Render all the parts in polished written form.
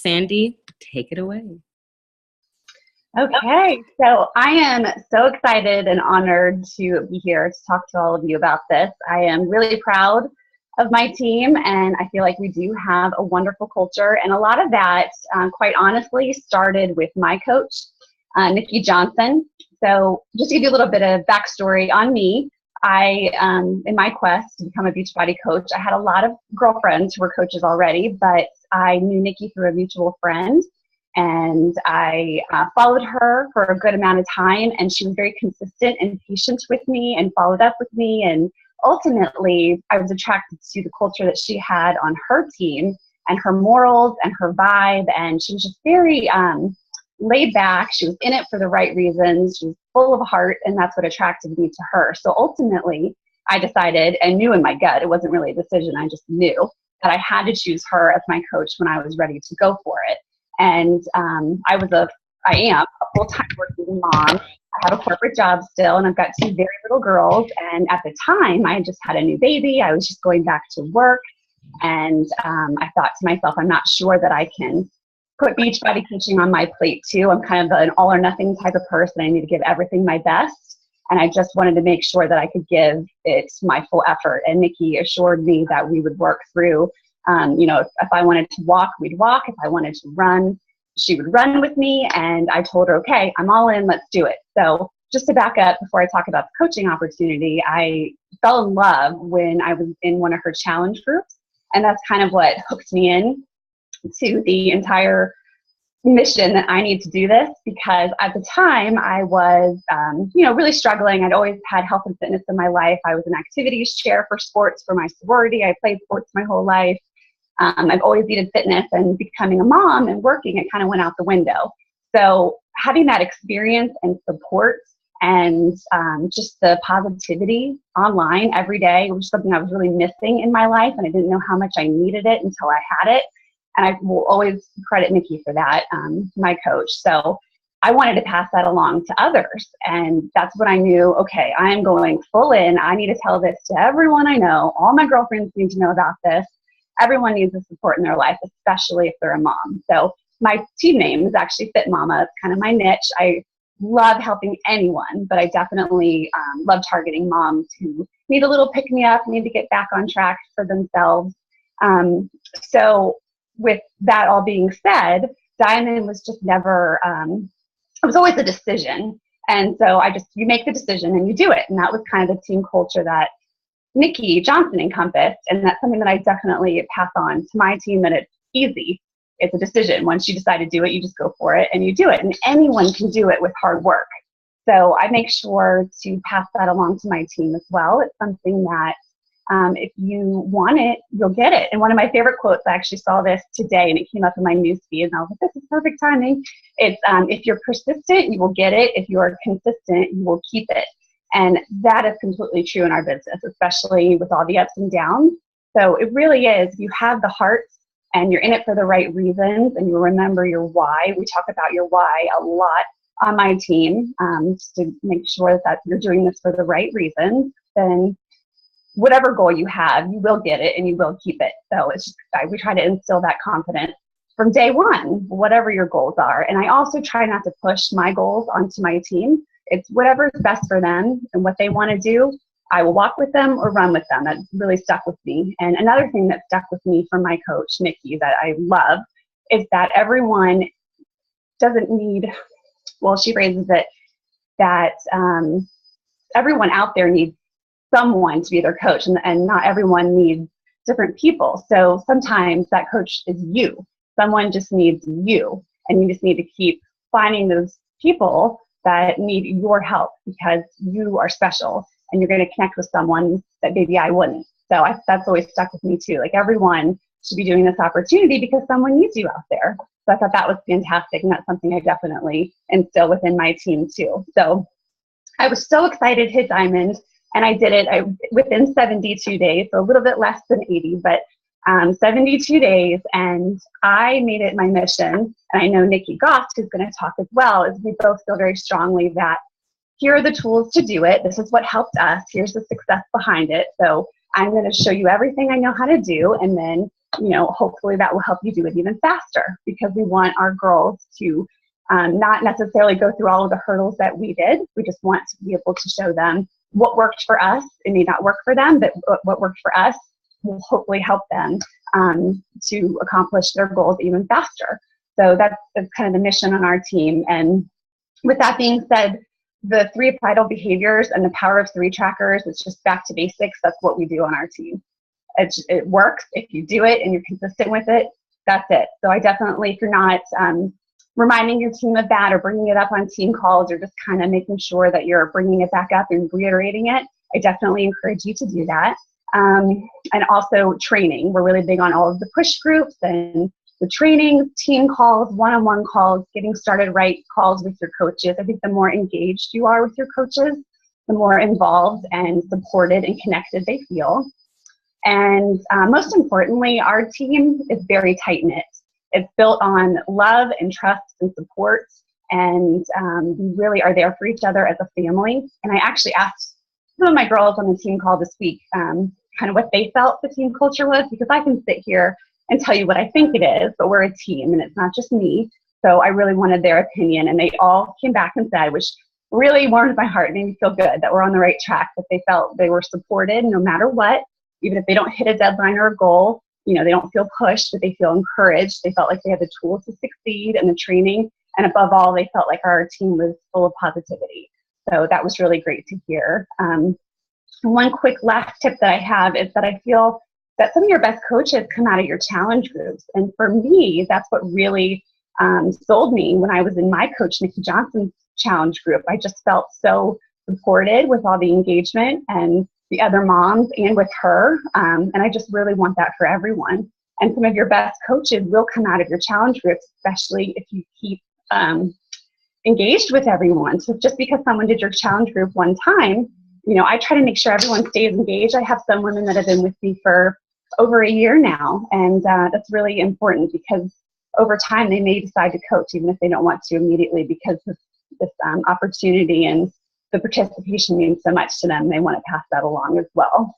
Sandy, take it away. Okay, so I am so excited and honored to be here to talk to all of you about this. I am really proud of my team, and I feel like we do have a wonderful culture, and a lot of that, quite honestly, started with my coach, Nikki Johnson. So just to give you a little bit of backstory on me, I, in my quest to become a Beachbody coach, I had a lot of girlfriends who were coaches already, but I knew Nikki through a mutual friend, and I followed her for a good amount of time, and she was very consistent and patient with me and followed up with me, and ultimately I was attracted to the culture that she had on her team and her morals and her vibe, and she was just very laid back. She was in it for the right reasons. She was full of heart, and that's what attracted me to her. So ultimately, I decided and knew in my gut, it wasn't really a decision, I just knew that I had to choose her as my coach when I was ready to go for it. And I am a full-time working mom. I have a corporate job still, and I've got two very little girls. And at the time, I just had a new baby. I was just going back to work. And I thought to myself, I'm not sure that I can put Beachbody coaching on my plate too. I'm kind of an all or nothing type of person. I need to give everything my best. And I just wanted to make sure that I could give it my full effort. And Nikki assured me that we would work through, if I wanted to walk, we'd walk. If I wanted to run, she would run with me. And I told her, okay, I'm all in, let's do it. So just to back up before I talk about the coaching opportunity, I fell in love when I was in one of her challenge groups. And that's kind of what hooked me in to the entire mission that I need to do this, because at the time I was, really struggling. I'd always had health and fitness in my life. I was an activities chair for sports for my sorority. I played sports my whole life. I've always needed fitness, and becoming a mom and working, it kind of went out the window. So having that experience and support and just the positivity online every day was something I was really missing in my life, and I didn't know how much I needed it until I had it. And I will always credit Nikki for that, my coach. So I wanted to pass that along to others. And that's when I knew, okay, I'm going full in. I need to tell this to everyone I know. All my girlfriends need to know about this. Everyone needs the support in their life, especially if they're a mom. So my team name is actually Fit Mama. It's kind of my niche. I love helping anyone, but I definitely love targeting moms who need a little pick-me-up, need to get back on track for themselves. So with that all being said, Diamond was just never, it was always a decision. And so you make the decision and you do it. And that was kind of the team culture that Nikki Johnson encompassed. And that's something that I definitely pass on to my team, that it's easy. It's a decision. Once you decide to do it, you just go for it and you do it. And anyone can do it with hard work. So I make sure to pass that along to my team as well. It's something that if you want it, you'll get it. And one of my favorite quotes, I actually saw this today and it came up in my news feed, and I was like, this is perfect timing. It's, if you're persistent, you will get it. If you are consistent, you will keep it. And that is completely true in our business, especially with all the ups and downs. So it really is, you have the heart and you're in it for the right reasons, and you remember your why. We talk about your why a lot on my team, just to make sure that you're doing this for the right reasons. Then whatever goal you have, you will get it and you will keep it. So it's just, we try to instill that confidence from day one, whatever your goals are. And I also try not to push my goals onto my team. It's whatever's best for them and what they want to do. I will walk with them or run with them. That really stuck with me. And another thing that stuck with me from my coach, Nikki, that I love is that everyone doesn't need, well, she phrases it that everyone out there needs someone to be their coach, and not everyone needs different people. So sometimes that coach is you. Someone just needs you, and you just need to keep finding those people that need your help, because you are special and you're going to connect with someone that maybe I wouldn't. So that's always stuck with me too. Like, everyone should be doing this opportunity because someone needs you out there. So I thought that was fantastic, and that's something I definitely instill within my team too. So I was so excited to hit Diamond. And I did it within 72 days, so a little bit less than 80, but 72 days. And I made it my mission, and I know Nikki Goss, who's going to talk as well, is we both feel very strongly that here are the tools to do it. This is what helped us. Here's the success behind it. So I'm going to show you everything I know how to do, and then hopefully that will help you do it even faster, because we want our girls to not necessarily go through all of the hurdles that we did. We just want to be able to show them what worked for us. It may not work for them, but what worked for us will hopefully help them to accomplish their goals even faster. So that's kind of the mission on our team. And with that being said, the 3 vital behaviors and the power of 3 trackers, it's just back to basics. That's what we do on our team. It works. If you do it and you're consistent with it, that's it. So I definitely, if you're not reminding your team of that or bringing it up on team calls or just kind of making sure that you're bringing it back up and reiterating it, I definitely encourage you to do that. And also training. We're really big on all of the push groups and the training, team calls, one-on-one calls, getting started right calls with your coaches. I think the more engaged you are with your coaches, the more involved and supported and connected they feel. And most importantly, our team is very tight-knit. It's built on love and trust and support, and we really are there for each other as a family. And I actually asked some of my girls on the team call this week kind of what they felt the team culture was, because I can sit here and tell you what I think it is, but we're a team and it's not just me. So I really wanted their opinion, and they all came back and said, which really warmed my heart, made me feel good that we're on the right track, that they felt they were supported no matter what, even if they don't hit a deadline or a goal. They don't feel pushed, but they feel encouraged. They felt like they had the tools to succeed and the training. And above all, they felt like our team was full of positivity. So that was really great to hear. One quick last tip that I have is that I feel that some of your best coaches come out of your challenge groups. And for me, that's what really sold me when I was in my coach, Nikki Johnson's challenge group. I just felt so supported with all the engagement and the other moms and with her. And I just really want that for everyone. And some of your best coaches will come out of your challenge groups, especially if you keep engaged with everyone. So just because someone did your challenge group one time, I try to make sure everyone stays engaged. I have some women that have been with me for over a year now. And that's really important, because over time they may decide to coach even if they don't want to immediately, because this opportunity and the participation means so much to them. They want to pass that along as well.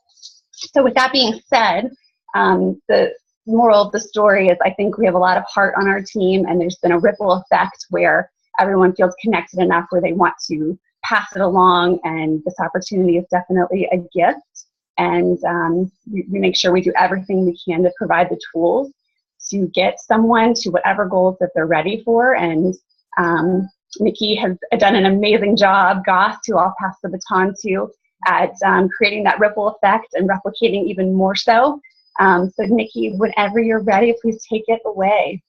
So with that being said, the moral of the story is I think we have a lot of heart on our team, and there's been a ripple effect where everyone feels connected enough where they want to pass it along, and this opportunity is definitely a gift. And we make sure we do everything we can to provide the tools to get someone to whatever goals that they're ready for. And Nikki has done an amazing job, Goss, who I'll pass the baton to, at creating that ripple effect and replicating even more so. So Nikki, whenever you're ready, please take it away.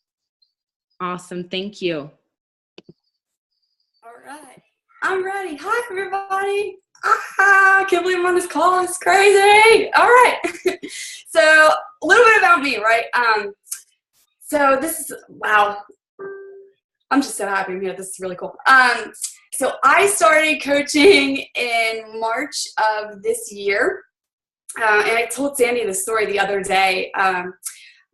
Awesome. Thank you. All right. I'm ready. Hi, everybody. I can't believe I'm on this call. It's crazy. All right. So a little bit about me, right? So this is, wow. I'm just so happy I'm here. This is really cool. So I started coaching in March of this year. And I told Sandy the story the other day.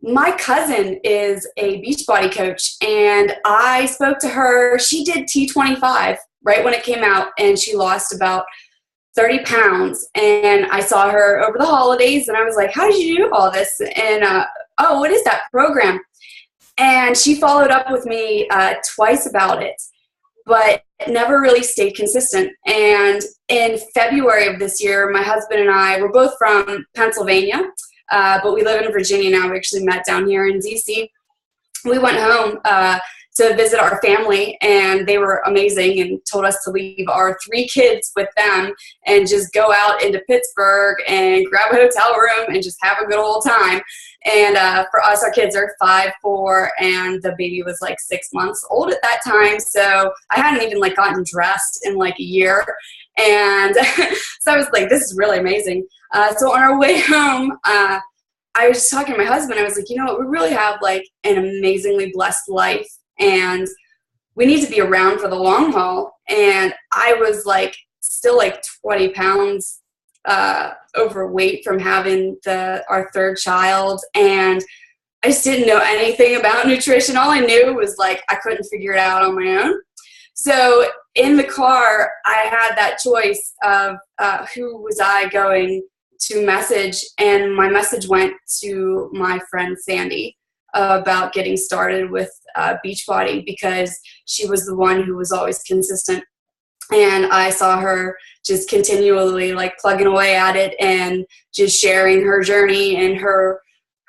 My cousin is a Beachbody coach, and I spoke to her. She did T25 right when it came out, and she lost about 30 pounds. And I saw her over the holidays, and I was like, how did you do all this? And, oh, what is that program? And she followed up with me twice about it, but never really stayed consistent. And in February of this year, my husband and I were both from Pennsylvania, but we live in Virginia now. We actually met down here in DC. We went home to visit our family, and they were amazing and told us to leave our 3 kids with them and just go out into Pittsburgh and grab a hotel room and just have a good old time. And for us, our kids are 5, 4, and the baby was like 6 months old at that time. So I hadn't even gotten dressed in a year. And so I was like, this is really amazing. So on our way home, I was just talking to my husband. I was like, you know what, we really have an amazingly blessed life, and we need to be around for the long haul. And I was still 20 pounds overweight from having our 3rd child, and I just didn't know anything about nutrition. All I knew was I couldn't figure it out on my own. So in the car, I had that choice of who was I going to message, and my message went to my friend Sandy about getting started with Beachbody, because she was the one who was always consistent. And I saw her just continually like plugging away at it and just sharing her journey and her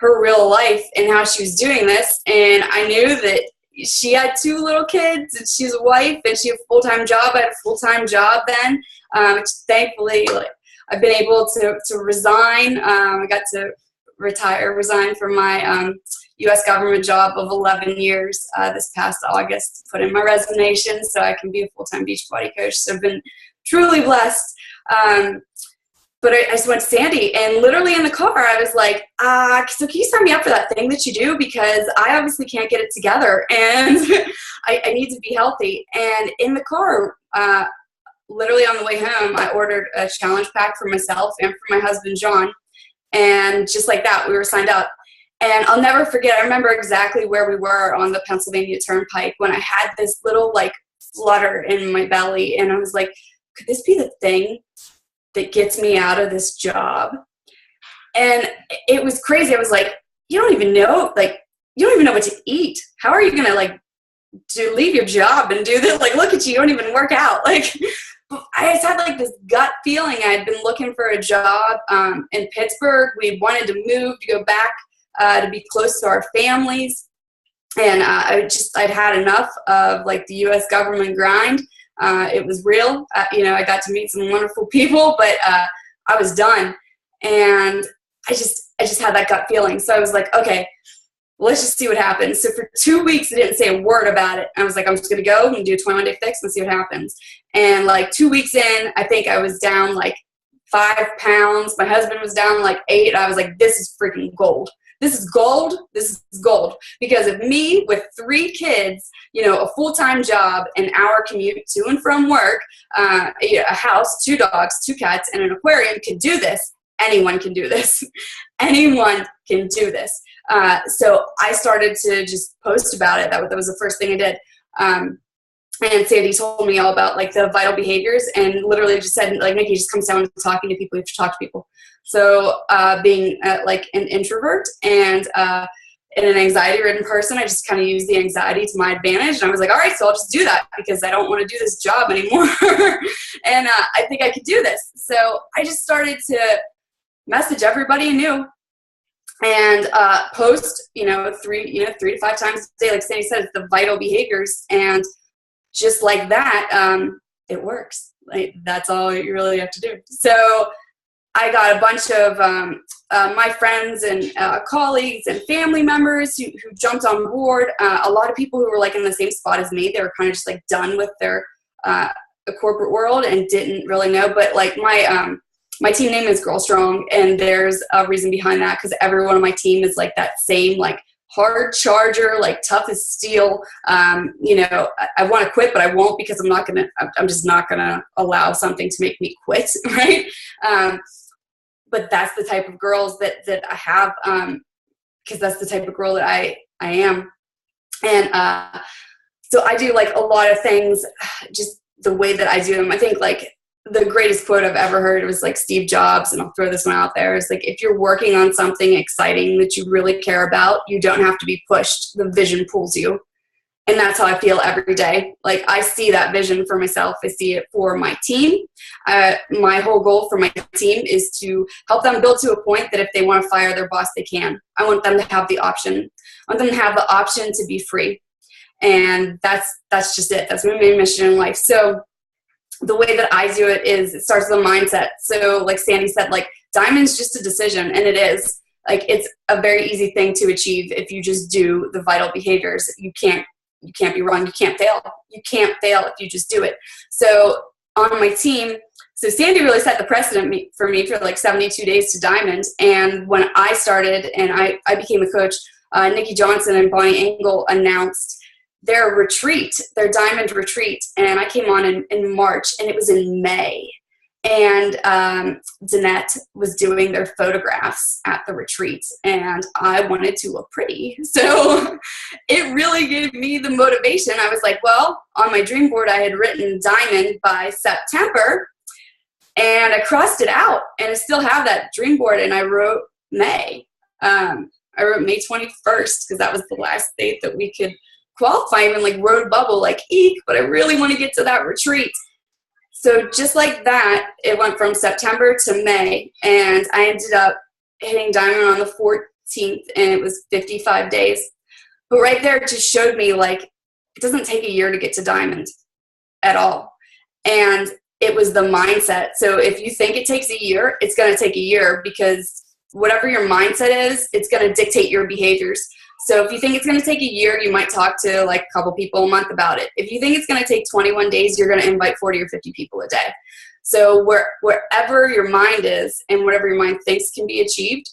real life and how she was doing this. And I knew that she had 2 little kids, and she's a wife, and she had a full-time job. I had a full-time job then. Thankfully, like, I've been able to resign. I got to resign from my U.S. government job of 11 years this past August, put in my resignation so I can be a full-time Beachbody coach. So I've been truly blessed. But I just went to Sandy, and literally in the car, I was like, so can you sign me up for that thing that you do? Because I obviously can't get it together, and I need to be healthy. And in the car, literally on the way home, I ordered a challenge pack for myself and for my husband, John. And just like that, we were signed up. And I'll never forget, I remember exactly where we were on the Pennsylvania Turnpike when I had this little like flutter in my belly. And I was like, could this be the thing that gets me out of this job? And it was crazy. I was like, you don't even know what to eat. How are you going to like leave your job and do this? Like, look at you don't even work out. Like, I just had like this gut feeling. I had been looking for a job in Pittsburgh. We wanted to move to go back to be close to our families. And I'd had enough of like the U.S. government grind. It was real. I got to meet some wonderful people, but I was done. And I just had that gut feeling. So I was like, okay, let's just see what happens. So for 2 weeks, I didn't say a word about it. I was like, I'm just going to go and do a 21-day fix and see what happens. And like 2 weeks in, I think I was down like 5 pounds. My husband was down like 8. I was like, this is freaking gold. This is gold. This is gold. Because if me with 3 kids, a full-time job, an hour commute to and from work, a house, 2 dogs, 2 cats, and an aquarium can do this, anyone can do this. Anyone can do this. So I started to just post about it. That was the first thing I did. And Sandy told me all about like the vital behaviors, and literally just said, like, Nikki, just comes down to talking to people. You have to talk to people. So being like an introvert and an anxiety-ridden person, I just kind of used the anxiety to my advantage. And I was like, all right, so I'll just do that because I don't want to do this job anymore. And I think I could do this. So I just started to message everybody I knew and post, 3 to 5 times a day. Like Sandy said, it's the vital behaviors. And just like that, it works. Like, that's all you really have to do. So I got a bunch of my friends and colleagues and family members who jumped on board. A lot of people who were like in the same spot as me. They were kind of just like done with their the corporate world and didn't really know. But like my team name is Girl Strong, and there's a reason behind that, because everyone on my team is like that same like hard charger, like tough as steel. I want to quit, but I won't, because I'm just not gonna allow something to make me quit, right? But that's the type of girls that I have, because that's the type of girl that I am. And so I do like a lot of things just the way that I do them. I think like the greatest quote I've ever heard was like Steve Jobs, and I'll throw this one out there. It's like, if you're working on something exciting that you really care about, you don't have to be pushed. The vision pulls you. And that's how I feel every day. Like, I see that vision for myself. I see it for my team. My whole goal for my team is to help them build to a point that if they want to fire their boss, they can. I want them to have the option. I want them to have the option to be free. And that's just it. That's my main mission in life. So the way that I do it is, it starts with a mindset. So like Sandy said, like, diamond's just a decision, and it is. Like, it's a very easy thing to achieve if you just do the vital behaviors. You can't be wrong. You can't fail. You can't fail if you just do it. So on my team, so Sandy really set the precedent for me for like 72 days to diamond. And when I started and I became a coach, Nikki Johnson and Bonnie Engel announced their retreat, their diamond retreat. And I came on in March, and it was in May. And Danette was doing their photographs at the retreat, and I wanted to look pretty. So it really gave me the motivation. I was like, well, on my dream board, I had written diamond by September. And I crossed it out, and I still have that dream board, and I wrote May. I wrote May 21st because that was the last date that we could qualify. I even like wrote a bubble, like, eek, but I really want to get to that retreat. So just like that, it went from September to May, and I ended up hitting diamond on the 14th, and it was 55 days. But right there, it just showed me, like, it doesn't take a year to get to diamond at all. And it was the mindset. So if you think it takes a year, it's going to take a year, because whatever your mindset is, it's going to dictate your behaviors. So if you think it's going to take a year, you might talk to like a couple people a month about it. If you think it's going to take 21 days, you're going to invite 40 or 50 people a day. So wherever your mind is and whatever your mind thinks can be achieved,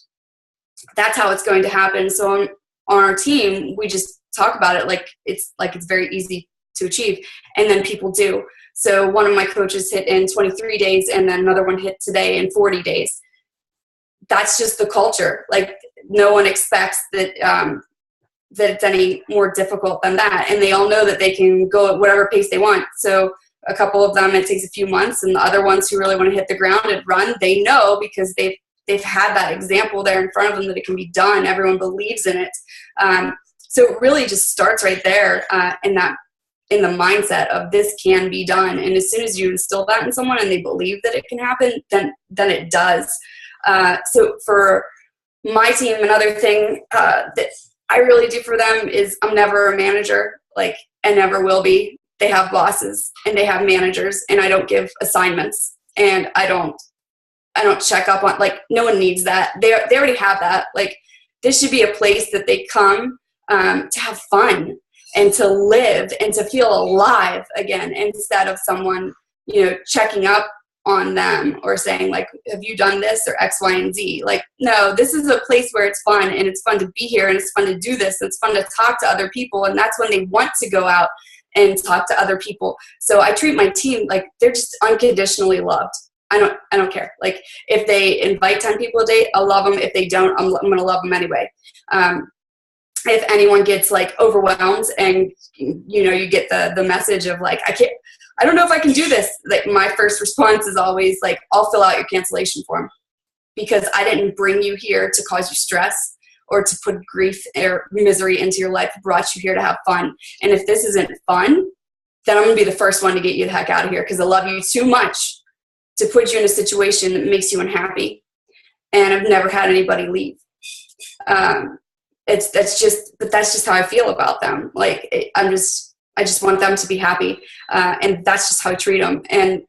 that's how it's going to happen. So on our team, we just talk about it like it's very easy to achieve. And then people do. So one of my coaches hit in 23 days, and then another one hit today in 40 days. That's just the culture. Like, no one expects that that it's any more difficult than that. And they all know that they can go at whatever pace they want. So a couple of them, it takes a few months, and the other ones who really want to hit the ground and run, they know because they've had that example there in front of them that it can be done. Everyone believes in it. So it really just starts right there in the mindset of this can be done. And as soon as you instill that in someone and they believe that it can happen, then it does. So for my team, another thing that I really do for them is I'm never a manager, like, and never will be. They have bosses and they have managers, and I don't give assignments, and I don't check up on, like, no one needs that. They already have that. Like, this should be a place that they come to have fun and to live and to feel alive again, instead of someone, checking up on them or saying, like, have you done this or X, Y, and Z? Like, no, this is a place where it's fun, and it's fun to be here, and it's fun to do this, and it's fun to talk to other people, and that's when they want to go out and talk to other people. So I treat my team like they're just unconditionally loved. I don't care. Like, if they invite 10 people a day, I'll love them. If they don't, I'm going to love them anyway. If anyone gets like overwhelmed and, you get the message of like, I don't know if I can do this. Like, my first response is always like, I'll fill out your cancellation form, because I didn't bring you here to cause you stress or to put grief or misery into your life. I brought you here to have fun. And if this isn't fun, then I'm going to be the first one to get you the heck out of here, because I love you too much to put you in a situation that makes you unhappy. And I've never had anybody leave. That's just how I feel about them. Like, I just want them to be happy. And that's just how I treat them. And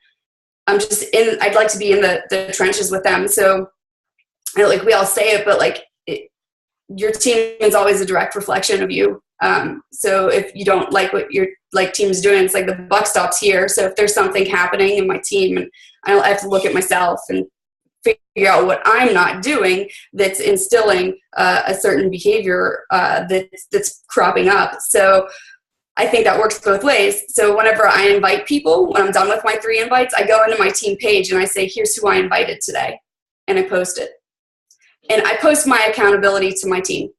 I'd like to be in the trenches with them. So, like, we all say it, but like, your team is always a direct reflection of you. So if you don't like what your team is doing, it's like the buck stops here. So if there's something happening in my team, and I have to look at myself and figure out what I'm not doing that's instilling a certain behavior that's cropping up. So I think that works both ways. So whenever I invite people, when I'm done with my 3 invites, I go into my team page and I say, here's who I invited today. And I post it. And I post my accountability to my team.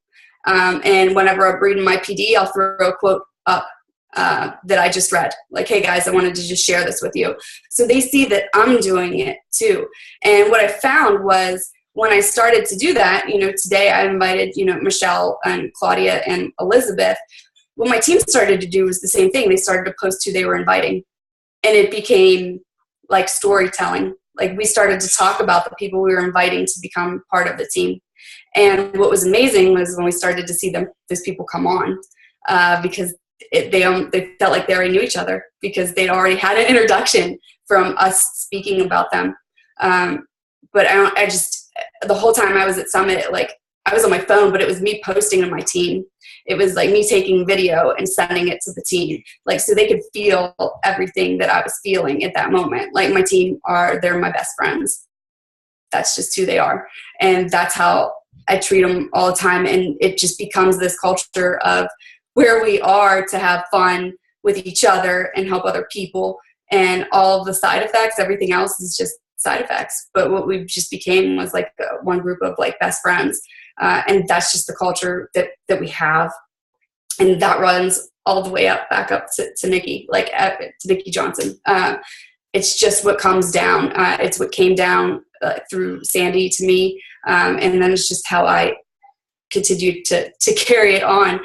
And whenever I'm reading my PD, I'll throw a quote up that I just read. Like, hey guys, I wanted to just share this with you. So they see that I'm doing it too. And what I found was, when I started to do that, today I invited, Michelle and Claudia and Elizabeth. What my team started to do was the same thing. They started to post who they were inviting. And it became like storytelling. Like, we started to talk about the people we were inviting to become part of the team. And what was amazing was when we started to see those people come on, because they felt like they already knew each other, because they'd already had an introduction from us speaking about them. But the whole time I was at Summit, like, I was on my phone, but it was me posting to my team. It was like me taking video and sending it to the team, like, so they could feel everything that I was feeling at that moment. Like, my team they're my best friends. That's just who they are. And that's how I treat them all the time. And it just becomes this culture of where we are to have fun with each other and help other people. And all of the side effects, everything else is just side effects. But what we just became was like one group of like best friends. And that's just the culture that we have. And that runs all the way back up to Nikki, to Nikki Johnson. it's just what comes down. It's what came down through Sandy to me. And then it's just how I continue to carry it on.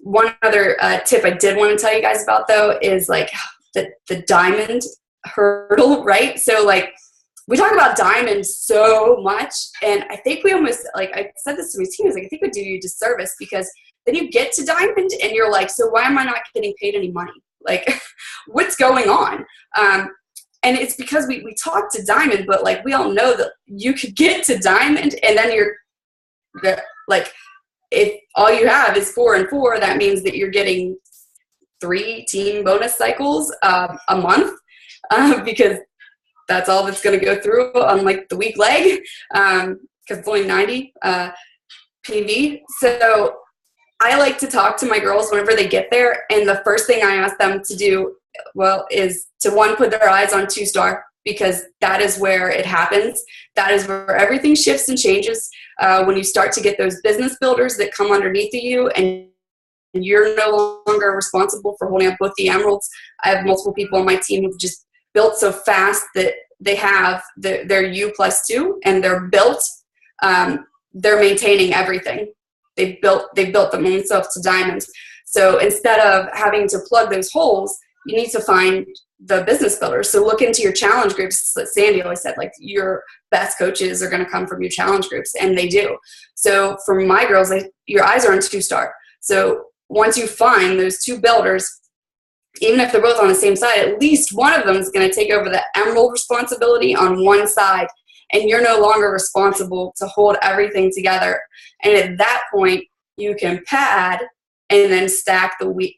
One other tip I did want to tell you guys about, though, is like the diamond hurdle, right? So like we talk about diamond so much, and I think we almost, like I said this to my team, I think we do you a disservice, because then you get to diamond and you're like, so why am I not getting paid any money? Like, what's going on? And it's because we talk to diamond, but like we all know that you could get to diamond and then like, if all you have is 4 and 4, that means that you're getting 3 team bonus cycles a month, because that's all that's going to go through on like the weak leg, because it's only 90 PV. So I like to talk to my girls whenever they get there, and the first thing I ask them to do, well, is to, one, put their eyes on 2-star, because that is where it happens. That is where everything shifts and changes. When you start to get those business builders that come underneath of you, and you're no longer responsible for holding up both the emeralds. I have multiple people on my team who've just built so fast that they have their U+2, and they're built. They're maintaining everything. They've built themselves to diamonds. So instead of having to plug those holes, you need to find the business builders. So look into your challenge groups. Like Sandy always said, like, your best coaches are going to come from your challenge groups, and they do. So for my girls, your eyes are on 2-star. So once you find those 2 builders, even if they're both on the same side, at least one of them is going to take over the emerald responsibility on one side, and you're no longer responsible to hold everything together. And at that point, you can pad and then stack the weak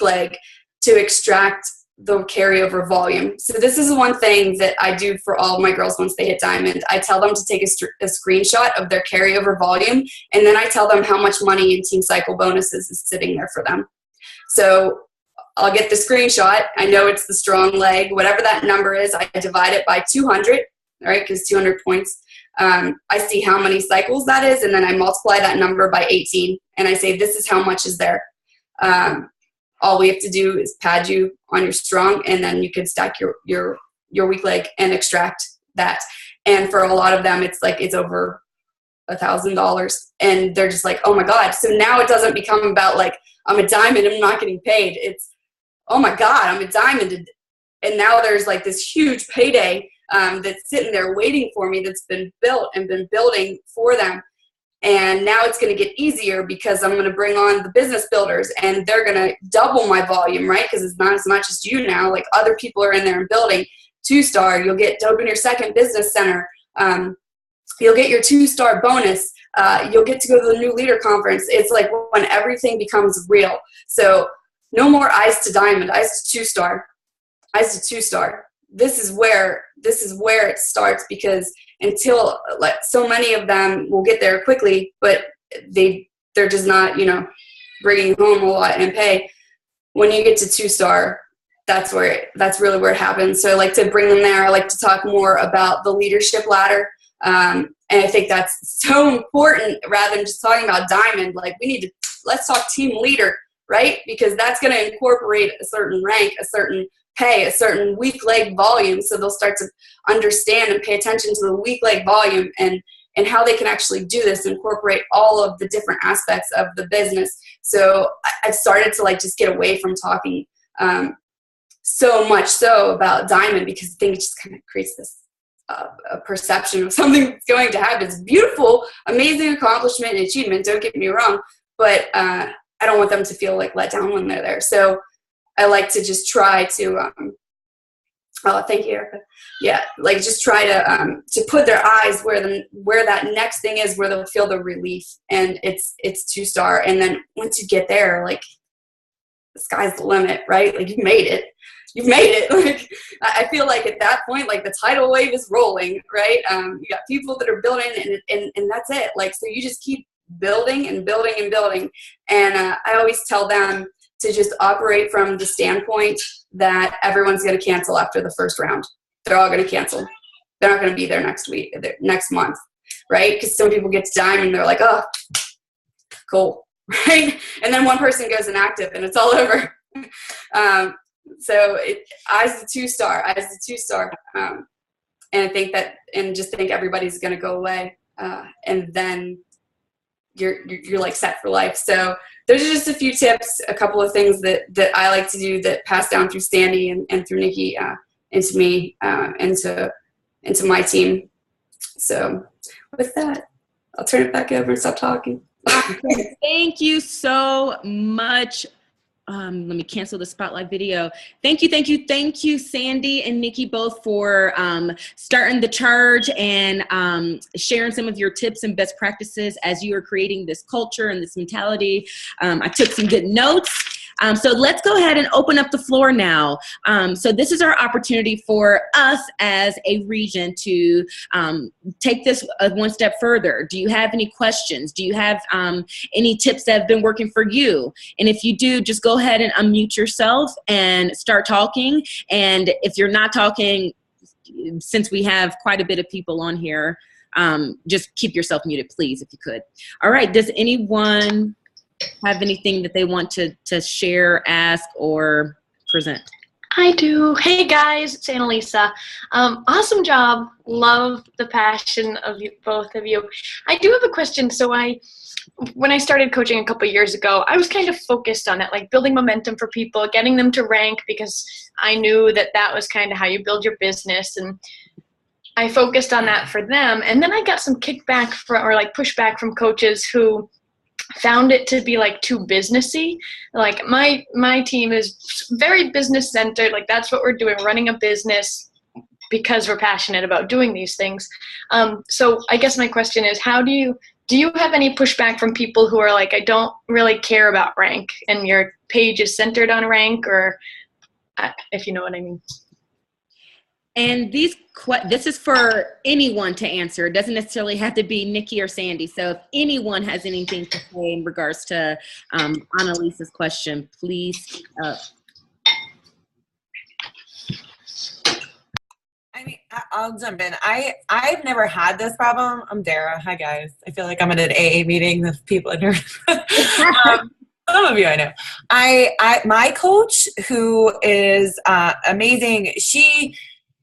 leg to extract the carryover volume. So this is one thing that I do for all of my girls once they hit diamond. I tell them to take a screenshot of their carryover volume, and then I tell them how much money in team cycle bonuses is sitting there for them. So I'll get the screenshot. I know it's the strong leg. Whatever that number is, I divide it by 200, right, because 200 points. I see how many cycles that is, and then I multiply that number by 18, and I say, this is how much is there. All we have to do is pad you on your strong, and then you can stack your weak leg and extract that. And for a lot of them, it's over $1,000, and they're just like, oh my God. So now it doesn't become about like, I'm a diamond, I'm not getting paid. It's, oh my God, I'm a diamond. And now there's like this huge payday that's sitting there waiting for me, that's been built and been building for them. And now it's going to get easier because I'm going to bring on the business builders, and they're going to double my volume, right? Because it's not as much as you now. Like, other people are in there and building 2-star. You'll get to open your second business center. You'll get your 2-star bonus. You'll get to go to the new leader conference. It's like when everything becomes real. So no more eyes to diamond, eyes to 2-star, eyes to 2-star. This is where it starts, because until, like, so many of them will get there quickly, but they're just not, bringing home a lot in pay. When you get to 2-star, that's really where it happens. So I like to bring them there. I like to talk more about the leadership ladder. And I think that's so important, rather than just talking about diamond. Like, let's talk team leader, right? Because that's going to incorporate a certain rank, a certain pay, a certain weak leg volume. So they'll start to understand and pay attention to the weak leg volume and how they can actually do this, incorporate all of the different aspects of the business. So I've started to just get away from talking so much so about diamond, because I think it just kind of creates this a perception of something that's going to happen. It's beautiful, amazing accomplishment and achievement, don't get me wrong, but I don't want them to feel let down when they're there. So I like to just try to thank you, Erica. Yeah, just try to put their eyes where that next thing is, where they'll feel the relief, and it's 2-star. And then once you get there, the sky's the limit, right? You've made it. I feel like at that point, the tidal wave is rolling, right? You got people that are building, and that's it. So you just keep building and building and building. And I always tell them to just operate from the standpoint that everyone's going to cancel after the first round. They're all going to cancel. They're not going to be there next month, right? Because some people get to diamond and they're like, oh, cool, right? And then one person goes inactive and it's all over. So I's the 2-star. I's the 2-star. And I think that, and just think everybody's going to go away. And then you're like set for life. So those are just a few tips, a couple of things that I like to do that pass down through Sandy and through Nikki, into me, into my team. So with that, I'll turn it back over and stop talking. Thank you so much. Let me cancel the spotlight video. Thank you, Sandy and Nikki, both for starting the charge and sharing some of your tips and best practices as you are creating this culture and this mentality. I took some good notes. So let's go ahead and open up the floor now. So this is our opportunity for us as a region to take this one step further. Do you have any questions? Do you have any tips that have been working for you? And if you do, just go ahead and unmute yourself and start talking. And if you're not talking, since we have quite a bit of people on here, just keep yourself muted, please, if you could. All right, does anyone have anything that they want to share, ask, or present? I do. Hey guys, it's Annalisa. Awesome job. Love the passion of you, both of you. I do have a question. So when I started coaching a couple years ago, I was kind of focused on it, like building momentum for people, getting them to rank, because I knew that was kind of how you build your business. And I focused on that for them. And then I got some kickback or like pushback from coaches who found it to be like too businessy. Like my team is very business centered. Like that's what we're doing, running a business because we're passionate about doing these things. So I guess my question is, do you have any pushback from people who are like, I don't really care about rank, and your page is centered on rank, or if you know what I mean? And this is for anyone to answer. It doesn't necessarily have to be Nikki or Sandy. So if anyone has anything to say in regards to Annalisa's question, please speak up. I mean, I'll jump in. I've never had this problem. I'm Dara. Hi, guys. I feel like I'm at an AA meeting with people in here. Some of you I know. My coach, who is amazing,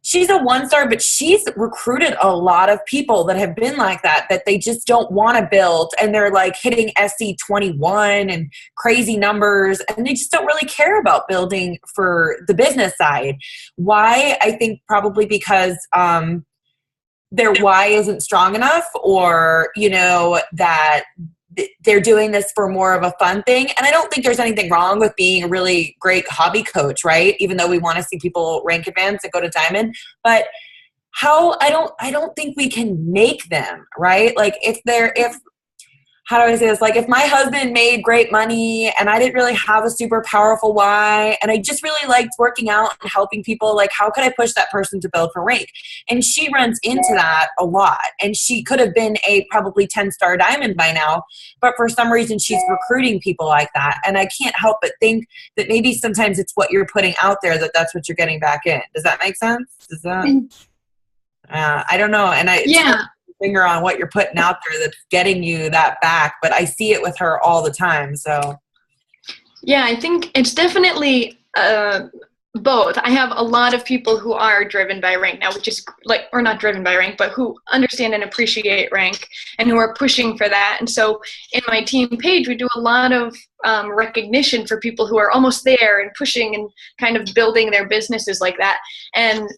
she's a 1-star, but she's recruited a lot of people that have been like that they just don't want to build, and they're like hitting SC21 and crazy numbers, and they just don't really care about building for the business side. Why? I think probably because their why isn't strong enough, or, that they're doing this for more of a fun thing. And I don't think there's anything wrong with being a really great hobby coach, right? Even though we want to see people rank advance and go to diamond, but I don't think we can make them, right? Like how do I say this? Like if my husband made great money and I didn't really have a super powerful why, and I just really liked working out and helping people, like how could I push that person to build for rank? And she runs into that a lot. And she could have been a probably 10-star diamond by now, but for some reason she's recruiting people like that. And I can't help but think that maybe sometimes it's what you're putting out there that's what you're getting back in. Does that make sense? Does that? I don't know. And yeah. Finger on what you're putting out there that's getting you that back, but I see it with her all the time. So yeah, I think it's definitely both. I have a lot of people who are driven by rank now, which is like, or not driven by rank, but who understand and appreciate rank and who are pushing for that. And so in my team page, we do a lot of recognition for people who are almost there and pushing and kind of building their businesses like that. And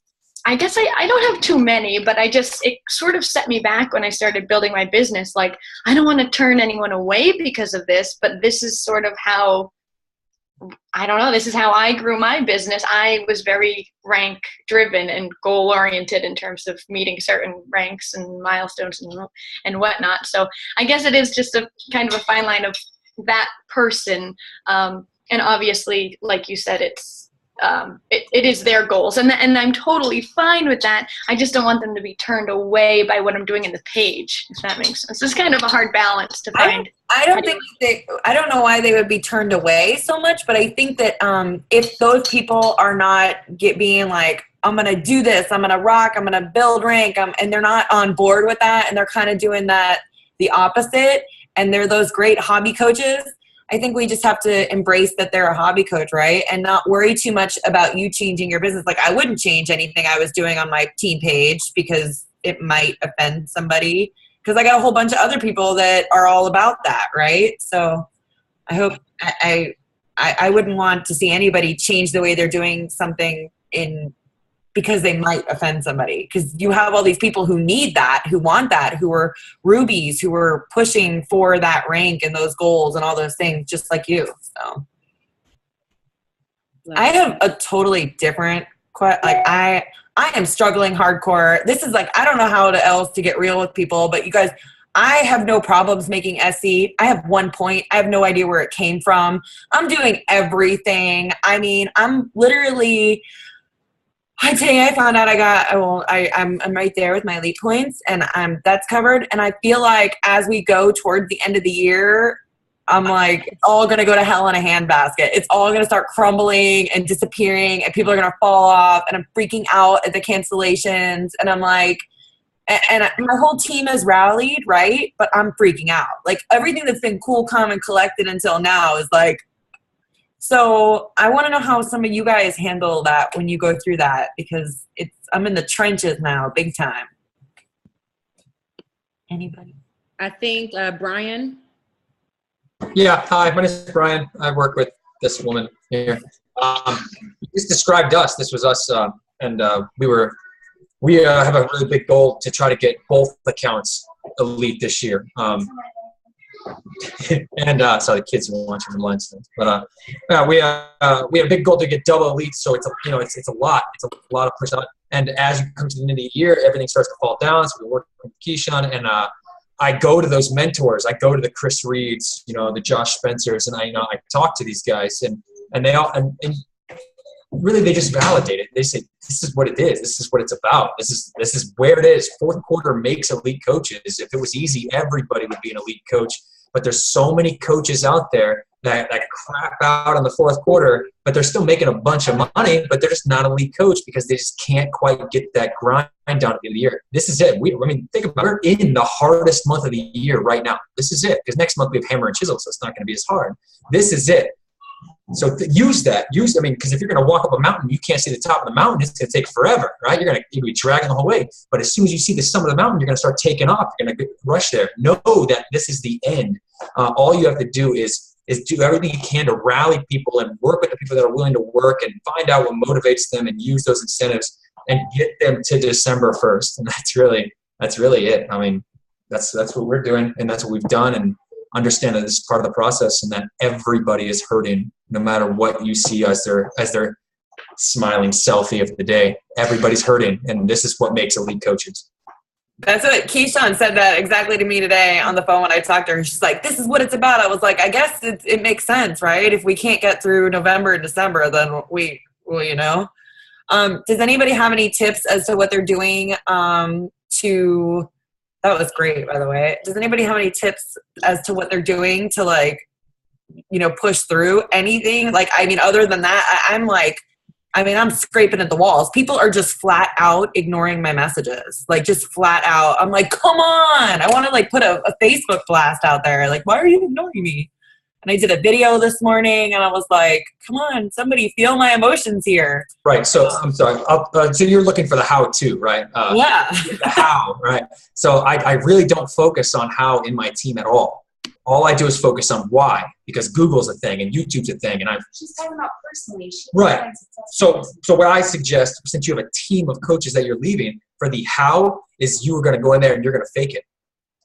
I guess I don't have too many, but it sort of set me back when I started building my business. Like, I don't want to turn anyone away because of this, but this is sort of how, I don't know, this is how I grew my business. I was very rank driven and goal oriented in terms of meeting certain ranks and milestones and whatnot. So I guess it is just a kind of a fine line of that person. And obviously, like you said, it is their goals, and I'm totally fine with that. I just don't want them to be turned away by what I'm doing in the page, if that makes sense. It's kind of a hard balance to find. I don't know why they would be turned away so much, but I think that if those people are not being like, I'm going to do this, I'm going to rock, I'm going to build rank, and they're not on board with that, and they're kind of doing that the opposite, and they're those great hobby coaches, I think we just have to embrace that they're a hobby coach, right? And not worry too much about you changing your business. Like, I wouldn't change anything I was doing on my team page because it might offend somebody, because I got a whole bunch of other people that are all about that, right? So I hope I wouldn't want to see anybody change the way they're doing something because they might offend somebody, because you have all these people who need that, who want that, who are rubies, who are pushing for that rank and those goals and all those things, just like you. So I have a totally different I am struggling hardcore. This is like, I don't know how else to get real with people, but you guys, I have no problems making SE. I have 1 point. I have no idea where it came from. I'm doing everything. I mean, I'm literally, today I found out I'm right there with my elite points, and that's covered. And I feel like as we go towards the end of the year, I'm like, it's all going to go to hell in a handbasket. It's all going to start crumbling and disappearing, and people are going to fall off, and I'm freaking out at the cancellations. And I'm like, and my whole team has rallied, right? But I'm freaking out. Like, everything that's been cool, calm, and collected until now is like, so I want to know how some of you guys handle that when you go through that, because I'm in the trenches now, big time. Anybody? I think Brian. Yeah, hi, my name is Brian. I work with this woman here. You just described us. This was us, and we have a really big goal to try to get both accounts elite this year. And sorry, the kids are watching the lunch. But we have a big goal to get double elite. So it's a lot. It's a lot of push out. And as you come to the end of the year, everything starts to fall down. So we work with Keyshawn, and I go to those mentors. I go to the Chris Reeds, the Josh Spencers, and I talk to these guys, and they all and really they just validate it. They say, this is what it is. This is what it's about. This is where it is. Fourth quarter makes elite coaches. If it was easy, everybody would be an elite coach. But there's so many coaches out there that crap out in the fourth quarter, but they're still making a bunch of money, but they're just not an elite coach because they just can't quite get that grind down at the end of the year. This is it. Think about it. We're in the hardest month of the year right now. This is it. Because next month we have hammer and chisel, so it's not going to be as hard. This is it. So use that. Because if you're going to walk up a mountain, you can't see the top of the mountain. It's going to take forever, right? You're going to be dragging the whole way. But as soon as you see the summit of the mountain, you're going to start taking off. You're going to rush there. Know that this is the end. All you have to do is do everything you can to rally people and work with the people that are willing to work and find out what motivates them and use those incentives and get them to December 1st. And that's really it. That's what we're doing, and that's what we've done. And understand that this is part of the process, and that everybody is hurting, no matter what you see as their smiling selfie of the day. Everybody's hurting, and this is what makes elite coaches. That's what Keyshawn said that exactly to me today on the phone when I talked to her. She's like, this is what it's about. I was like, I guess it makes sense, right? If we can't get through November and December, then does anybody have any tips as to what they're doing that was great, by the way. Does anybody have any tips as to what they're doing to push through anything? Other than that, I'm scraping at the walls. People are just flat out ignoring my messages. Just flat out. I'm like, come on. I want to put a Facebook blast out there. Why are you ignoring me? And I did a video this morning, and I was like, come on, somebody feel my emotions here. Right. So I'm sorry. So you're looking for the how-to, right? Yeah. The how, right? So I really don't focus on how in my team at all. All I do is focus on why, because Google's a thing and YouTube's a thing. And she's talking about personally. Right. So what I suggest, since you have a team of coaches that you're leaving, for the how is you are going to go in there and you're going to fake it.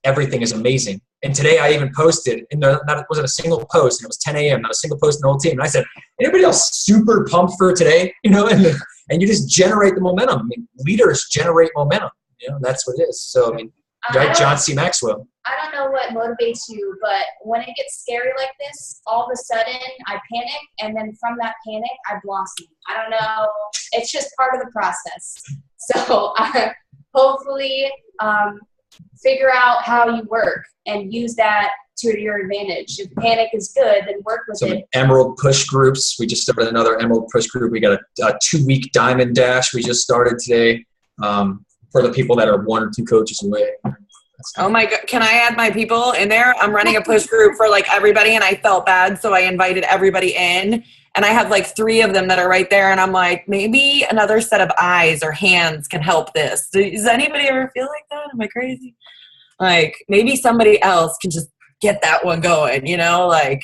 Everything is amazing. And today I even posted, and it wasn't a single post, and it was 10 a.m., not a single post in the whole team. And I said, anybody else super pumped for today? And you just generate the momentum. Leaders generate momentum. That's what it is. So, John C. Maxwell. I don't know what motivates you, but when it gets scary like this, all of a sudden I panic, and then from that panic, I blossom. I don't know. It's just part of the process. So hopefully figure out how you work and use that to your advantage. If panic is good, then work with it. Emerald push groups. We just started another Emerald push group. We got a 2-week Diamond Dash we just started today for the people that are 1 or 2 coaches away. Oh my God. Can I add my people in there? I'm running a push group for like everybody and I felt bad. So I invited everybody in and I have like 3 of them that are right there. And I'm like, maybe another set of eyes or hands can help this. Does anybody ever feel like that? Am I crazy? Like maybe somebody else can just get that one going, you know, like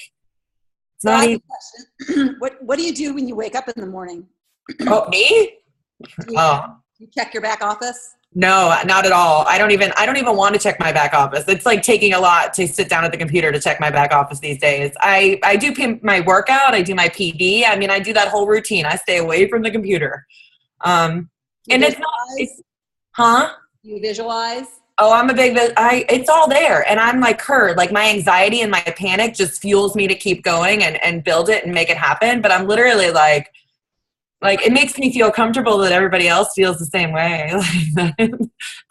it's not even. What do you do when you wake up in the morning? Oh, me? You check your back office? No, not at all. I don't even want to check my back office. It's like taking a lot to sit down at the computer to check my back office these days. I do my workout. I do my PD. I mean, I do that whole routine. I stay away from the computer. And it's not, You visualize? Oh, I'm a big, it's all there. And I'm like her, like my anxiety and my panic just fuels me to keep going and build it and make it happen. But I'm literally like it makes me feel comfortable that everybody else feels the same way.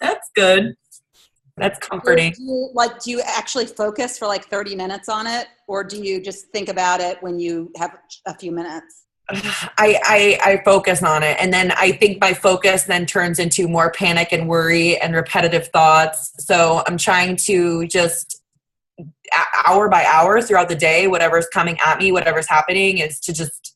That's good. That's comforting. Do you actually focus for like 30 minutes on it? Or do you just think about it when you have a few minutes? I focus on it. And then I think my focus then turns into more panic and worry and repetitive thoughts. So I'm trying to just hour by hour throughout the day, whatever's coming at me, whatever's happening is to just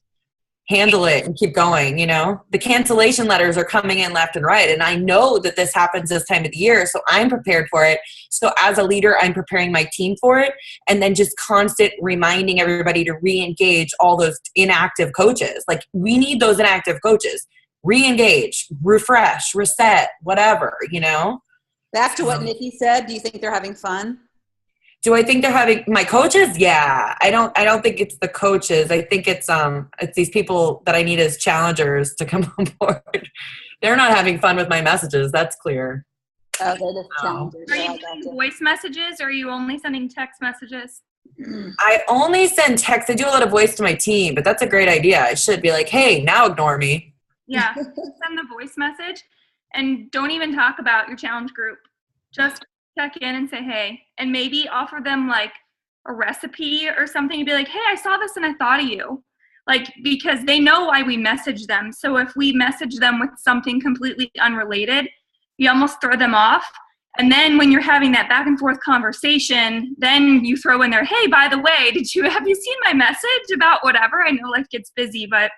handle it and keep going. You know, the cancellation letters are coming in left and right. And I know that this happens this time of the year. So I'm prepared for it. So as a leader, I'm preparing my team for it. And then just constant reminding everybody to re-engage all those inactive coaches. Like we need those inactive coaches. Re-engage, refresh, reset, whatever, you know? Back to what Nikki said, do you think they're having fun? Do I think they're having my coaches? Yeah. I don't think it's the coaches. I think it's these people that I need as challengers to come on board. They're not having fun with my messages. That's clear. Oh, they're just challengers. Are you sending voice messages or are you only sending text messages? I only send text. I do a lot of voice to my team, but that's a great idea. I should be like, hey, now ignore me. Yeah. Send the voice message and don't even talk about your challenge group. Just check in and say, hey, and maybe offer them like a recipe or something and be like, hey, I saw this and I thought of you. Like, because they know why we message them. So if we message them with something completely unrelated, you almost throw them off. And then when you're having that back and forth conversation, then you throw in there, hey, by the way, have you seen my message about whatever? I know life gets busy, but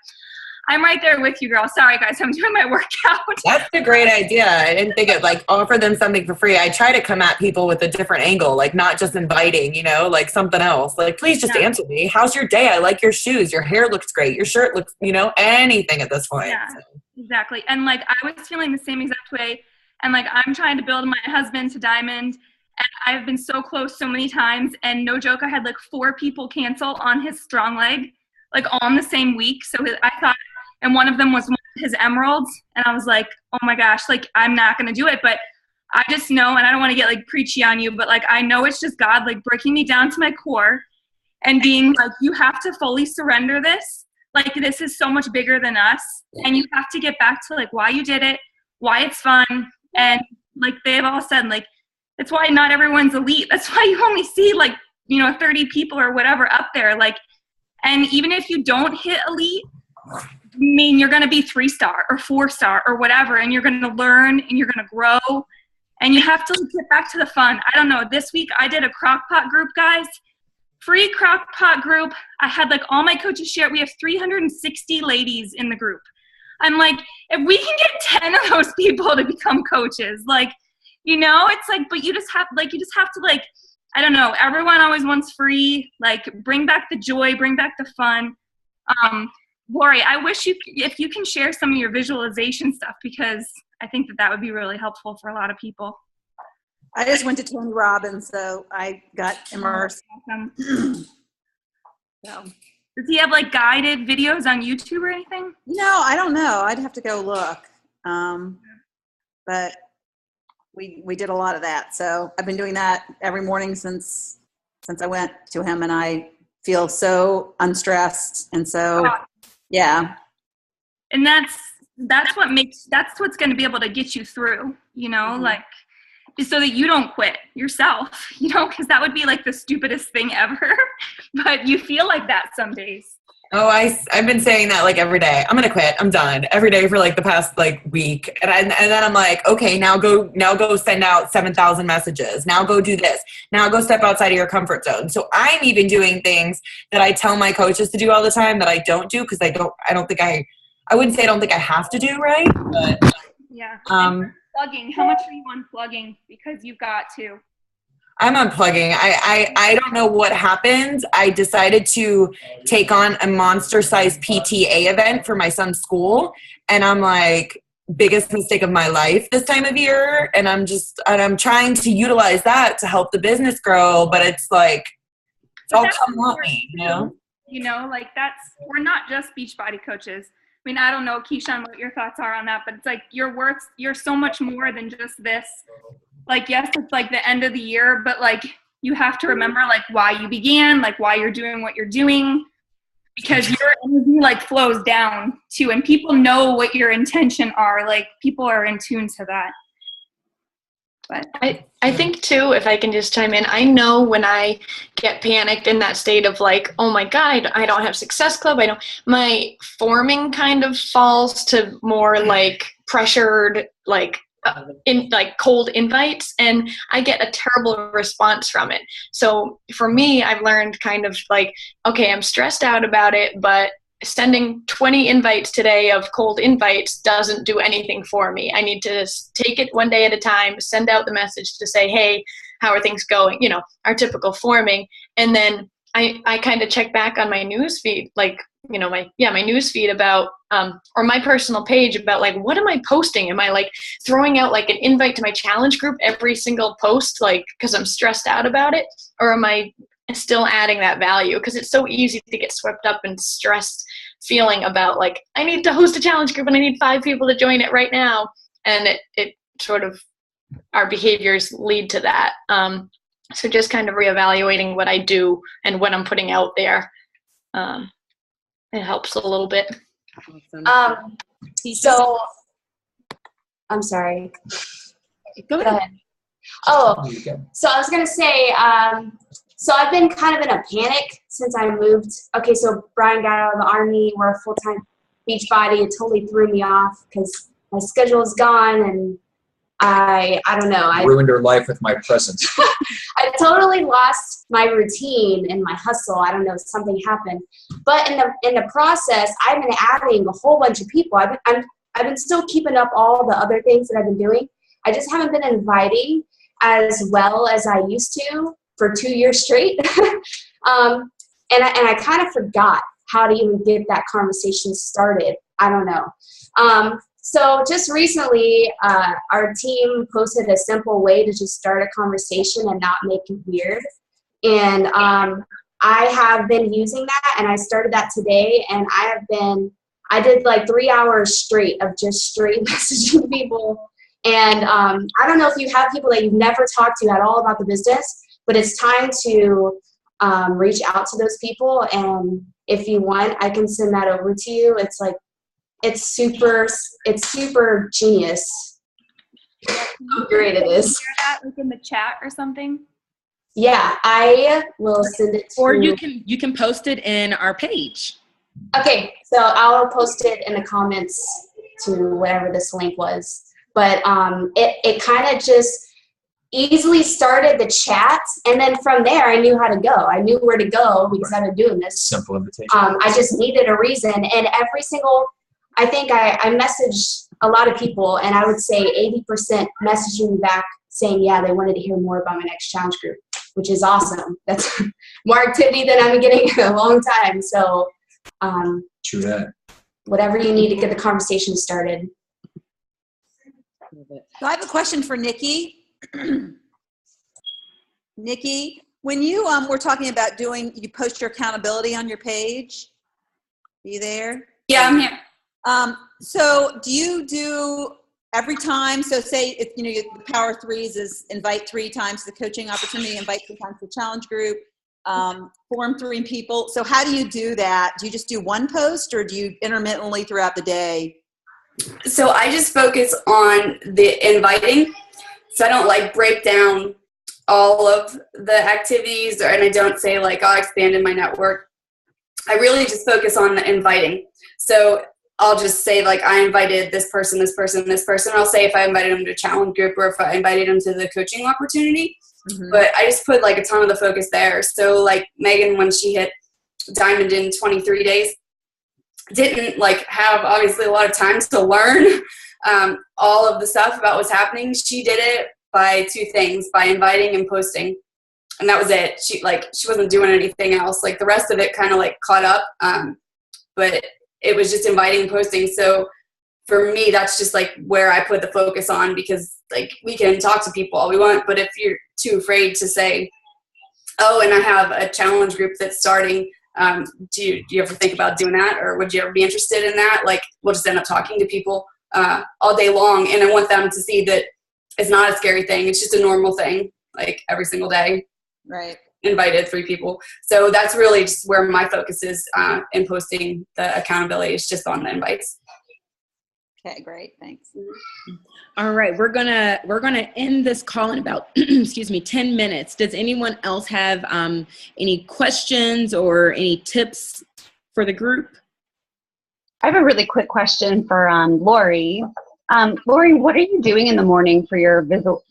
I'm right there with you, girl. Sorry, guys, I'm doing my workout. That's a great idea. I didn't think of like offer them something for free. I try to come at people with a different angle, like not just inviting, you know, like something else. Like, please just answer me. How's your day? I like your shoes. Your hair looks great. Your shirt looks, you know, anything at this point. Yeah, exactly. And like I was feeling the same exact way. And like I'm trying to build my husband to Diamond. And I've been so close so many times. And no joke, I had like 4 people cancel on his strong leg, like all in the same week. So I thought, and one of them was one of his emeralds. And I was like, oh my gosh, like I'm not going to do it. But I just know, and I don't want to get like preachy on you, but like I know it's just God like breaking me down to my core and being like, you have to fully surrender this. Like this is so much bigger than us. And you have to get back to like why you did it, why it's fun. And like they've all said, like, that's why not everyone's elite. That's why you only see like, 30 people or whatever up there. Like, and even if you don't hit elite, I mean, you're going to be 3-star or 4-star or whatever, and you're going to learn and you're going to grow, and you have to get back to the fun. I don't know. This week I did a crockpot group, guys. Free crockpot group. I had like all my coaches share. We have 360 ladies in the group. I'm like, if we can get 10 of those people to become coaches, like, it's like, but you just have to like, I don't know. Everyone always wants free, like bring back the joy, bring back the fun. Lori, I wish if you can share some of your visualization stuff, because I think that would be really helpful for a lot of people. I just went to Tony Robbins, so I got immersed. Awesome. So. Does he have like guided videos on YouTube or anything? No, I don't know. I'd have to go look. But we did a lot of that. So I've been doing that every morning since I went to him, and I feel so unstressed. And so, yeah. And that's what's going to be able to get you through, like, so that you don't quit yourself, because that would be like the stupidest thing ever, but you feel like that some days. Oh, I've been saying that like every day. I'm gonna quit. I'm done. Every day for like the past like week, and then I'm like, okay, now go send out 7,000 messages. Now go do this. Now go step outside of your comfort zone. So I'm even doing things that I tell my coaches to do all the time that I don't do because I wouldn't say I don't think I have to do, right? But yeah. Plugging. How much are you unplugging? Because you've got to. I'm unplugging. I don't know what happened. I decided to take on a monster-sized PTA event for my son's school, and I'm like, biggest mistake of my life this time of year, and I'm trying to utilize that to help the business grow, but it's like, it's all come on me, you know? You know, like we're not just Beachbody coaches. I mean, I don't know, Keyshawn, what your thoughts are on that, but it's like you're so much more than just this. Like, yes, it's like the end of the year, but like you have to remember like why you began, like why you're doing what you're doing, because your energy like flows down too, and people know what your intention are. Like people are in tune to that. But I think too, if I can just chime in, I know when I get panicked in that state of like, oh my God, I don't have Success Club. My forming kind of falls to more like pressured, like in like cold invites, and I get a terrible response from it. So for me, I've learned kind of like, okay, I'm stressed out about it, but sending 20 invites today of cold invites doesn't do anything for me. I need to take it one day at a time, send out the message to say, hey, how are things going? You know, our typical forming. And then I kind of check back on my news feed, like, you know, my news feed about, or my personal page about like, what am I posting? Am I like throwing out like an invite to my challenge group every single post, like, cause I'm stressed out about it? Or am I still adding that value? Cause it's so easy to get swept up in stressed feeling about like, I need to host a challenge group and I need 5 people to join it right now. And it sort of, our behaviors lead to that. So just kind of reevaluating what I do and what I'm putting out there. It helps a little bit. So I'm sorry. Go ahead. Oh, so I was gonna say, so I've been kind of in a panic since I moved. Okay, so Brian got out of the Army. We're a full-time Beachbody. It totally threw me off because my schedule is gone, and I don't know. I ruined her life with my presence. I totally lost my routine and my hustle. I don't know, something happened. But in the process, I've been adding a whole bunch of people. I've been still keeping up all the other things that I've been doing. I just haven't been inviting as well as I used to for 2 years straight. And I kind of forgot how to even get that conversation started. I don't know. So just recently, our team posted a simple way to just start a conversation and not make it weird. And I have been using that, and I started that today, and I did like 3 hours straight of just straight messaging people. And I don't know if you have people that you've never talked to at all about the business, but it's time to reach out to those people. And if you want, I can send that over to you. It's like, it's super genius how great it is. Share that like in the chat or something. Yeah, I will send it to or you can post it in our page. Okay, so I'll post it in the comments to whatever this link was. But it kind of just easily started the chat, and then from there I knew how to go. I knew where to go because I've been doing this. Simple invitation. I just needed a reason, and every single, I think I messaged a lot of people, and I would say 80% messaging me back saying, yeah, they wanted to hear more about my next challenge group, which is awesome. That's more activity than I've been getting in a long time. So True that. whatever you need to get the conversation started. So I have a question for Nikki. Nikki, when you were talking about you post your accountability on your page. Are you there? Yeah, I'm here. So do you do every time? So say if the Power Threes is invite 3 times the coaching opportunity, invite 3 times the challenge group, form 3 people. So how do you do that? Do you just do one post, or do you intermittently throughout the day? So I just focus on the inviting. So I don't like break down all of the activities, and I don't say like I'll expand in my network. I really just focus on inviting. So I'll just say, like, I invited this person, this person, this person. I'll say if I invited them to a challenge group or if I invited them to the coaching opportunity. Mm-hmm. But I just put, like, a ton of the focus there. So, like, Megan, when she hit Diamond in 23 days, didn't, like, have, obviously, a lot of time to learn all of the stuff about what's happening. She did it by two things, by inviting and posting. And that was it. She wasn't doing anything else. Like, the rest of it kind of, like, caught up. But it was just inviting and posting. So for me, that's just, like, where I put the focus on, because, like, we can talk to people all we want, but if you're too afraid to say, oh, and I have a challenge group that's starting, do you ever think about doing that? Or would you ever be interested in that? Like, we'll just end up talking to people all day long. And I want them to see that it's not a scary thing. It's just a normal thing, like, every single day. Right. Invited 3 people. So that's really just where my focus is in posting. The accountability is just on the invites. Okay, great. Thanks. All right, we're gonna end this call in about 10 minutes. Does anyone else have any questions or any tips for the group? I have a really quick question for Lori. Lori, what are you doing in the morning for your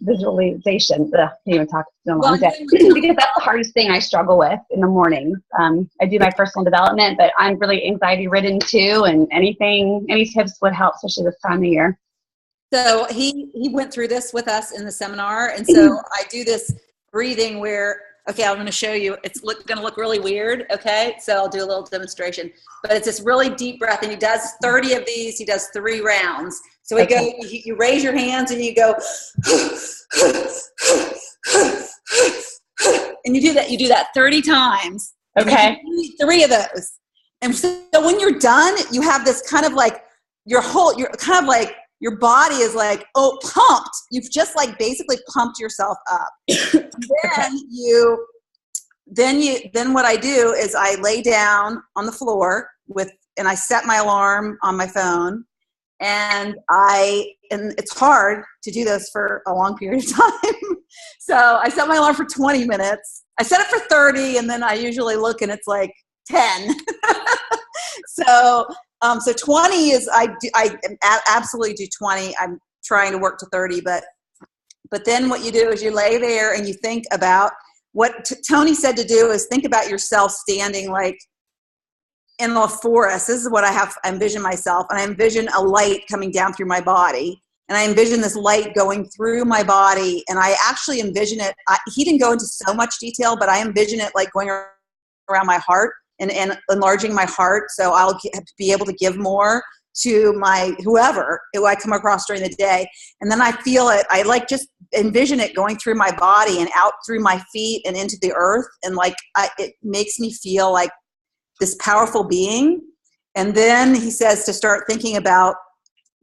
visualization? Can't even talk in a long day. Because that's the hardest thing I struggle with in the morning. I do my personal development, but I'm really anxiety ridden too. And any tips would help, especially this time of year. So he went through this with us in the seminar. And so I do this breathing where, okay, I'm going to show you. It's going to look really weird. Okay. So I'll do a little demonstration, but it's this really deep breath, and he does 30 of these. He does 3 rounds. So we go, you raise your hands and you go, and you do that 30 times. Okay. 3 of those. And so when you're done, you have this kind of like your body is like, oh, pumped. You've just, like, basically pumped yourself up. Then what I do is I lay down on the floor and I set my alarm on my phone. And it's hard to do this for a long period of time. So I set my alarm for 20 minutes. I set it for 30, and then I usually look and it's like 10. So 20 is, I absolutely do 20. I'm trying to work to 30, but then what you do is you lay there and you think about what Tony said to do is think about yourself standing, like, in the forest. This is what I envision myself. And I envision a light coming down through my body. And I envision this light going through my body. And I actually envision it. He didn't go into so much detail, but I envision it like going around my heart and enlarging my heart. So I'll be able to give more to my whoever who I come across during the day. And then I feel it. I like just envision it going through my body and out through my feet and into the earth. And like, it makes me feel like this powerful being. And then he says to start thinking about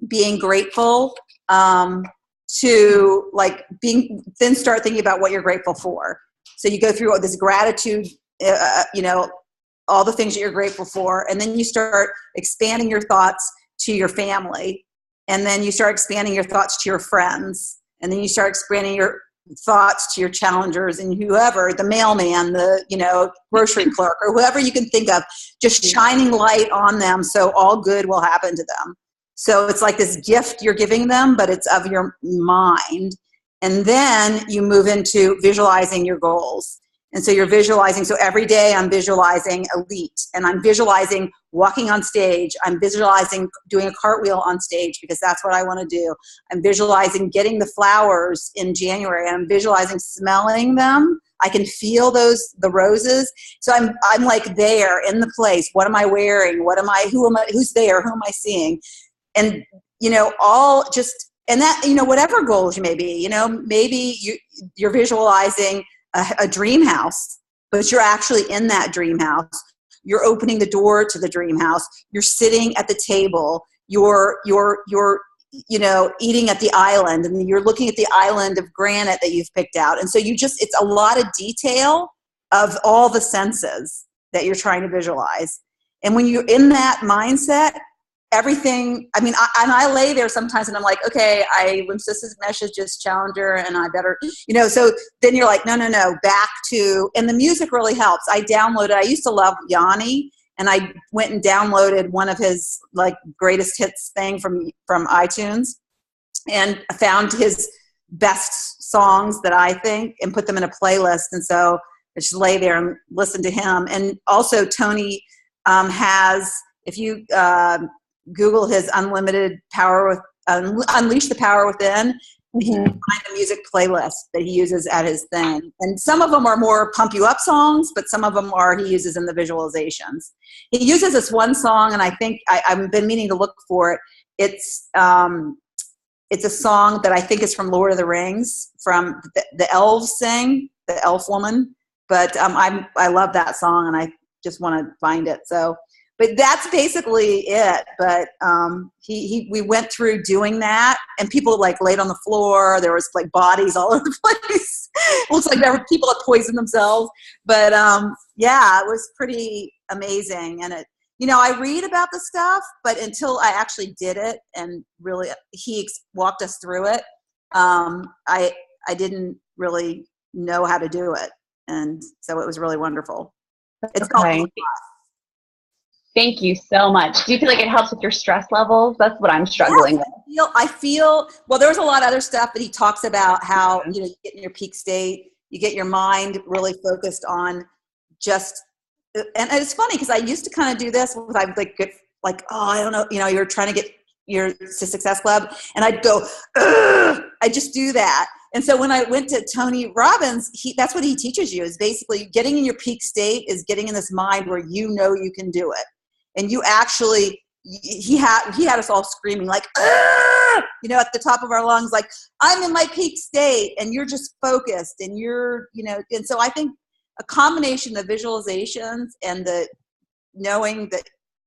being grateful, then start thinking about what you're grateful for. So you go through all this gratitude, all the things that you're grateful for. And then you start expanding your thoughts to your family. And then you start expanding your thoughts to your friends. And then you start expanding your thoughts to your challengers and whoever, the mailman, the grocery clerk, or whoever you can think of, just shining light on them so all good will happen to them. So it's like this gift you're giving them, but it's of your mind. And then you move into visualizing your goals. And so you're visualizing. So every day I'm visualizing elite, and I'm visualizing walking on stage. I'm visualizing doing a cartwheel on stage because that's what I want to do. I'm visualizing getting the flowers in January, and I'm visualizing smelling them. I can feel the roses. So I'm like there in the place. What am I wearing? Who's there? Who am I seeing? And, whatever goals you may be, maybe you're visualizing a dream house, but you're actually in that dream house. You're opening the door to the dream house. You're sitting at the table. You're eating at the island, and you're looking at the island of granite that you've picked out. And so it's a lot of detail of all the senses that you're trying to visualize. And when you're in that mindset, everything, I lay there sometimes and I'm like, okay, lymphocytic mesh is just challenger and I better, so then you're like, no, back to, and the music really helps. I downloaded, I used to love Yanni, and I went and downloaded one of his like greatest hits thing from iTunes, and found his best songs that I think, and put them in a playlist. And so I just lay there and listen to him. And also Tony has, if you Google his unlimited power with Unleash the Power Within, you can find a music playlist that he uses at his thing. And some of them are more pump you up songs, but some of them are he uses in the visualizations. He uses this one song, and I think I've been meaning to look for it. It's a song that I think is from Lord of the Rings, from the elves sing, the elf woman. But I love that song, and I just want to find it. So, but that's basically it. But we went through doing that, and people like laid on the floor. There was like bodies all over the place. It looks like there were people that poisoned themselves. But yeah, it was pretty amazing. And it, you know, I read about the stuff, but until I actually did it and really he walked us through it, I didn't really know how to do it. And so it was really wonderful. It's called. Thank you so much. Do you feel like it helps with your stress levels? That's what I'm struggling with. I feel, well, there was a lot of other stuff that he talks about, how, you know, you get in your peak state, you get your mind really focused on just, and it's funny because I used to kind of do this with, I would like, oh, I don't know, you know, you're trying to get your Success Club, and I'd go, I just do that. And so when I went to Tony Robbins, that's what he teaches you, is basically getting in your peak state is getting in this mind where you know you can do it. And you actually, he had us all screaming like, you know, at the top of our lungs, like, I'm in my peak state, and you're just focused, and you're, you know, and so I think a combination of visualizations and the knowing that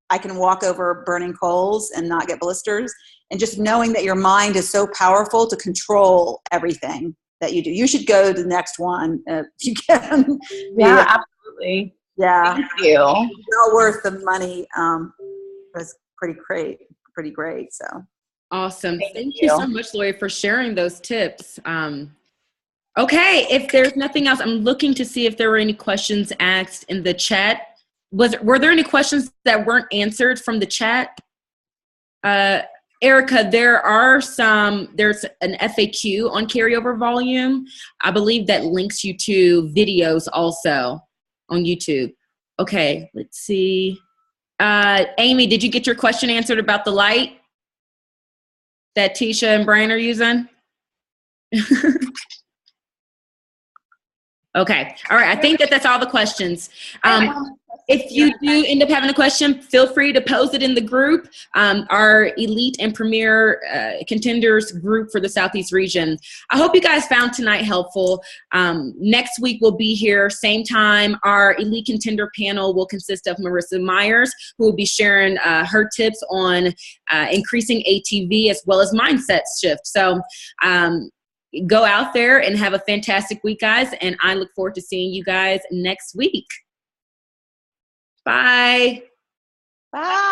I can walk over burning coals and not get blisters, and just knowing that your mind is so powerful to control everything that you do. You should go to the next one if you can. Yeah, absolutely. Yeah. Thank you. Well worth the money. It was pretty great. So awesome. Thank you so much, Lori, for sharing those tips. Okay, if there's nothing else, I'm looking to see if there were any questions asked in the chat. Were there any questions that weren't answered from the chat? Erica, there's an FAQ on carryover volume. I believe that links you to videos also on YouTube. Okay, let's see. Amy, did you get your question answered about the light that Tisha and Brian are using? Okay, all right, I think that's all the questions. If you do end up having a question, feel free to post it in the group, our elite and premier contenders group for the Southeast region. I hope you guys found tonight helpful. Next week we'll be here, same time. Our elite contender panel will consist of Marissa Myers, who will be sharing her tips on increasing ATV as well as mindset shift. So go out there and have a fantastic week, guys, and I look forward to seeing you guys next week. Bye. Bye.